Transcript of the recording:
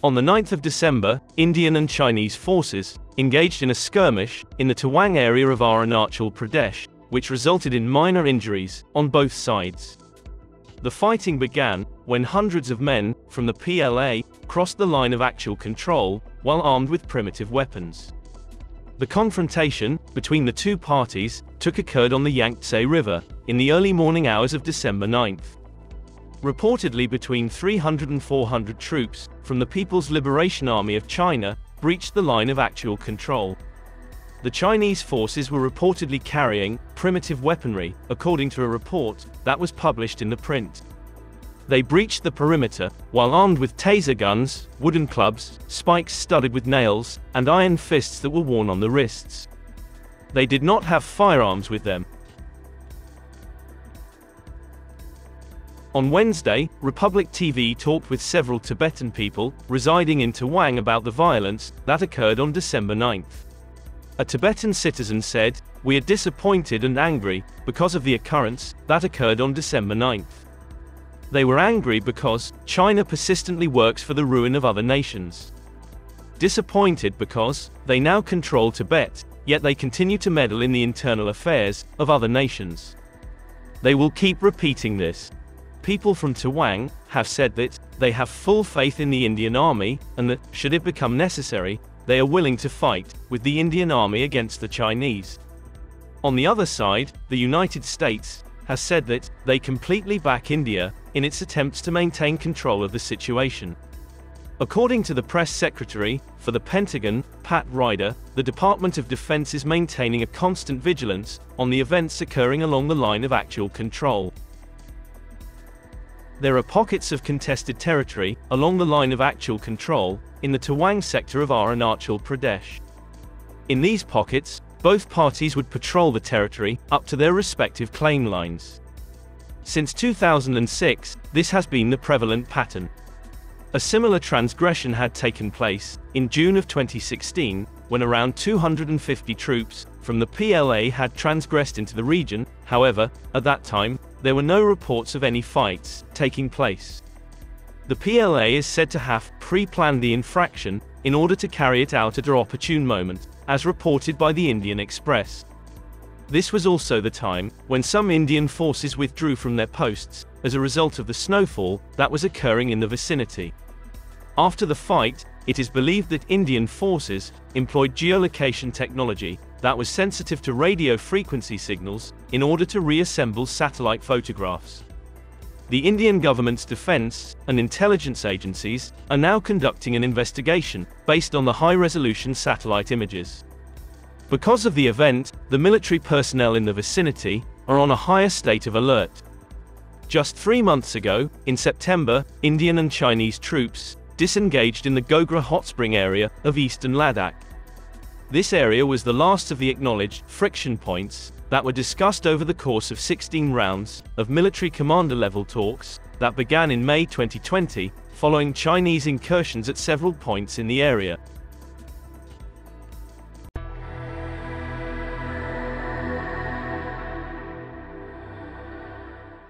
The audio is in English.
On the 9th of December, Indian and Chinese forces engaged in a skirmish in the Tawang area of Arunachal Pradesh, which resulted in minor injuries on both sides. The fighting began when hundreds of men from the PLA crossed the line of actual control while armed with primitive weapons. The confrontation between the two parties occurred on the Yangtse River in the early morning hours of December 9th. Reportedly, between 300 and 400 troops from the People's Liberation Army of China breached the line of actual control. The Chinese forces were reportedly carrying primitive weaponry, according to a report that was published in ThePrint. They breached the perimeter while armed with taser guns, wooden clubs, spikes studded with nails, and iron fists that were worn on the wrists. They did not have firearms with them. On Wednesday, Republic TV talked with several Tibetan people residing in Tawang about the violence that occurred on December 9th. A Tibetan citizen said, "We are disappointed and angry because of the occurrence that occurred on December 9th. They were angry because China persistently works for the ruin of other nations. Disappointed because they now control Tibet, yet they continue to meddle in the internal affairs of other nations. They will keep repeating this." People from Tawang have said that they have full faith in the Indian army, and that, should it become necessary, they are willing to fight with the Indian army against the Chinese. On the other side, the United States has said that they completely back India in its attempts to maintain control of the situation. According to the press secretary for the Pentagon, Pat Ryder, the Department of Defense is maintaining a constant vigilance on the events occurring along the line of actual control. There are pockets of contested territory along the line of actual control in the Tawang sector of Arunachal Pradesh. In these pockets, both parties would patrol the territory up to their respective claim lines. Since 2006, this has been the prevalent pattern. A similar transgression had taken place in June of 2016, when around 250 troops from the PLA had transgressed into the region. However, at that time, there were no reports of any fights taking place. The PLA is said to have pre-planned the infraction in order to carry it out at an opportune moment, as reported by the Indian Express. This was also the time when some Indian forces withdrew from their posts as a result of the snowfall that was occurring in the vicinity. After the fight, it is believed that Indian forces employed geolocation technology that was sensitive to radio frequency signals in order to reassemble satellite photographs. The Indian government's defense and intelligence agencies are now conducting an investigation based on the high-resolution satellite images. Because of the event, the military personnel in the vicinity are on a higher state of alert. Just 3 months ago, in September, Indian and Chinese troops disengaged in the Gogra hot spring area of eastern Ladakh. This area was the last of the acknowledged friction points that were discussed over the course of 16 rounds of military commander-level talks that began in May 2020, following Chinese incursions at several points in the area.